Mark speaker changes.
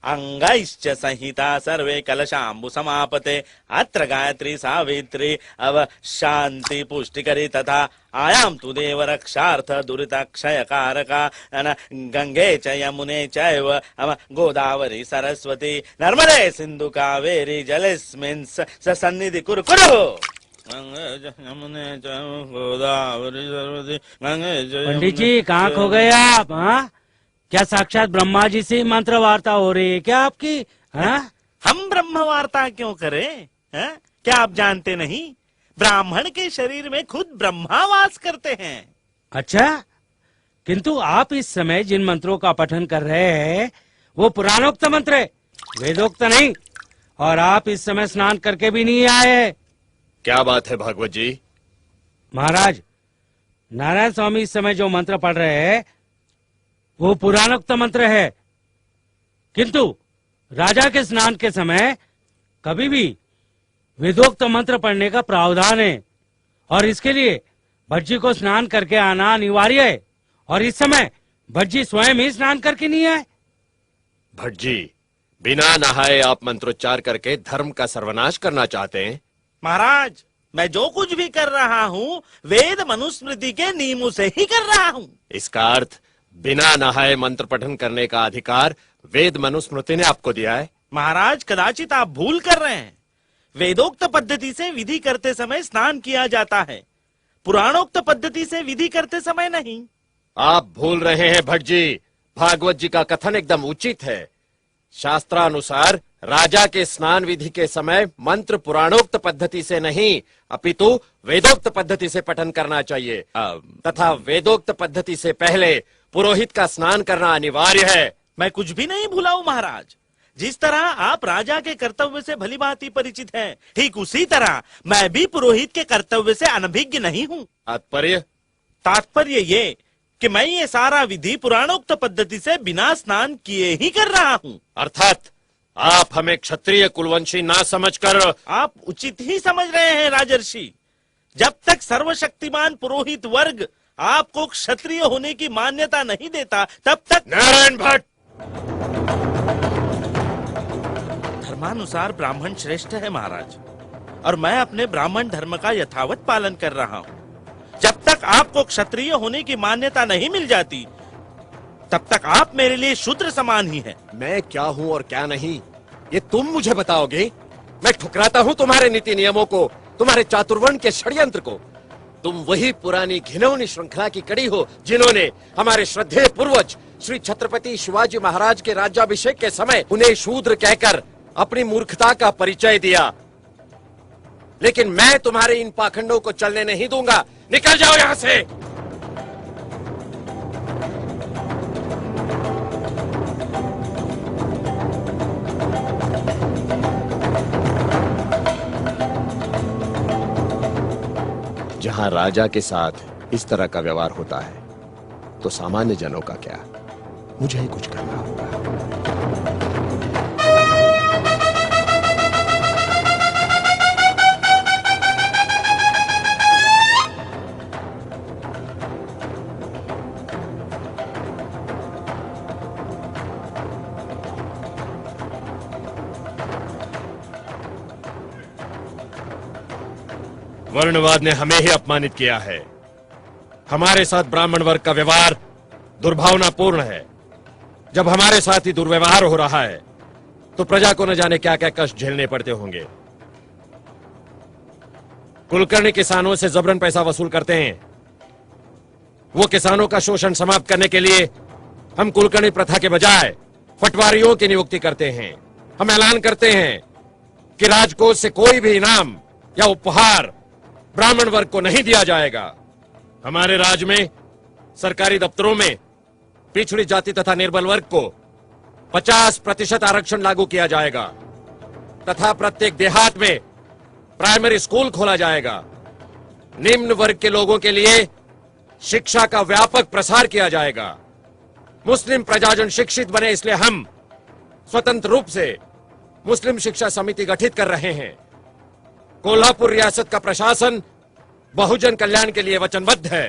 Speaker 1: अंगैश्च संहिता सर्वे कलशाम्बु समापते अत्र गायत्री सावित्री अव शांति पुष्टिकरी तथा आयाम तु देव रक्षार्थ दुरिताक्षय कारका गंगे च यमुने चैव गोदावरी सरस्वती नर्मदे सिंधु कावेरी जलेस्मिन् सन्निधि कुरु कुरु।
Speaker 2: पंडित जी कहाँ खो गए आप? हाँ, क्या साक्षात ब्रह्मा जी से मंत्र वार्ता हो रही है क्या आपकी? हाँ,
Speaker 1: हम ब्रह्म वार्ता क्यों करें? हाँ? क्या आप जानते नहीं, ब्राह्मण के शरीर में खुद ब्रह्मा वास करते हैं।
Speaker 2: अच्छा, किंतु आप इस समय जिन मंत्रों का पठन कर रहे हैं वो पुराणोक्त मंत्र है, वेदोक्त नहीं। और आप इस समय स्नान करके भी नहीं आए।
Speaker 3: क्या बात है भागवत जी?
Speaker 2: महाराज, नारायण स्वामी इस समय जो मंत्र पढ़ रहे हैं वो पुराणोक्त मंत्र है, किंतु राजा के स्नान के समय कभी भी वेदोक्त मंत्र पढ़ने का प्रावधान है और इसके लिए भटजी को स्नान करके आना अनिवार्य है। और इस समय भटजी स्वयं ही स्नान करके नहीं आए।
Speaker 3: भटजी, बिना नहाए आप मंत्रोच्चार करके धर्म का सर्वनाश करना चाहते हैं?
Speaker 1: महाराज, मैं जो कुछ भी कर रहा हूँ वेद मनुस्मृति के नियमों से ही कर रहा हूँ।
Speaker 3: इसका अर्थ बिना नहाए मंत्र पठन करने का अधिकार वेद मनुस्मृति ने आपको दिया है?
Speaker 1: महाराज, कदाचित आप भूल कर रहे हैं। वेदोक्त पद्धति से विधि करते समय स्नान किया जाता है, पुराणोक्त पद्धति से विधि करते समय नहीं।
Speaker 3: आप भूल रहे हैं भटजी, भागवत जी का कथन एकदम उचित है। शास्त्रानुसार राजा के स्नान विधि के समय मंत्र पुराणोक्त पद्धति से नहीं अपितु वेदोक्त पद्धति से पठन करना चाहिए तथा वेदोक्त पद्धति से पहले पुरोहित का स्नान करना अनिवार्य है।
Speaker 1: मैं कुछ भी नहीं भूला हूँ महाराज। जिस तरह आप राजा के कर्तव्य से भलीभांति परिचित हैं, ठीक उसी तरह मैं भी पुरोहित के कर्तव्य से अनभिज्ञ नहीं हूँ।
Speaker 3: तात्पर्य
Speaker 1: ये कि मैं ये सारा विधि पुराणोक्त पद्धति से बिना स्नान किए ही कर रहा हूँ।
Speaker 3: अर्थात आप हमें क्षत्रिय कुलवंशी ना समझकर।
Speaker 1: आप उचित ही समझ रहे हैं राजर्षि। जब तक सर्वशक्तिमान पुरोहित वर्ग आपको क्षत्रिय होने की मान्यता नहीं देता तब तक।
Speaker 3: नारायण भट्ट,
Speaker 1: धर्मानुसार ब्राह्मण श्रेष्ठ है महाराज, और मैं अपने ब्राह्मण धर्म का यथावत पालन कर रहा हूँ। जब तक आपको क्षत्रिय होने की मान्यता नहीं मिल जाती तब तक आप मेरे लिए शूद्र समान ही हैं।
Speaker 3: मैं क्या हूँ और क्या नहीं ये तुम मुझे बताओगे? मैं ठुकराता हूँ तुम्हारे नीति नियमों को, तुम्हारे चातुर्वर्ण के षड्यंत्र को। तुम वही पुरानी घिनौनी श्रृंखला की कड़ी हो जिन्होंने हमारे श्रद्धेय पूर्वज श्री छत्रपति शिवाजी महाराज के राज्याभिषेक के समय उन्हें शूद्र कहकर अपनी मूर्खता का परिचय दिया। लेकिन मैं तुम्हारे इन पाखंडों को चलने नहीं दूंगा। निकल जाओ यहां से। जहां राजा के साथ इस तरह का व्यवहार होता है तो सामान्य जनों का क्या? मुझे ही कुछ करना होगा। वर्णवाद ने हमें ही अपमानित किया है। हमारे साथ ब्राह्मण वर्ग का व्यवहार दुर्भावनापूर्ण है। जब हमारे साथ ही दुर्व्यवहार हो रहा है तो प्रजा को न जाने क्या क्या कष्ट झेलने पड़ते होंगे। कुलकर्णी किसानों से जबरन पैसा वसूल करते हैं। वो किसानों का शोषण समाप्त करने के लिए हम कुलकर्णी प्रथा के बजाय पटवारियों की नियुक्ति करते हैं। हम ऐलान करते हैं कि राजकोष से कोई भी इनाम या उपहार ब्राह्मण वर्ग को नहीं दिया जाएगा। हमारे राज्य में सरकारी दफ्तरों में पिछड़ी जाति तथा निर्बल वर्ग को 50% आरक्षण लागू किया जाएगा तथा प्रत्येक देहात में प्राइमरी स्कूल खोला जाएगा। निम्न वर्ग के लोगों के लिए शिक्षा का व्यापक प्रसार किया जाएगा। मुस्लिम प्रजाजन शिक्षित बने इसलिए हम स्वतंत्र रूप से मुस्लिम शिक्षा समिति गठित कर रहे हैं। कोल्हापुर रियासत का प्रशासन बहुजन कल्याण के लिए वचनबद्ध है।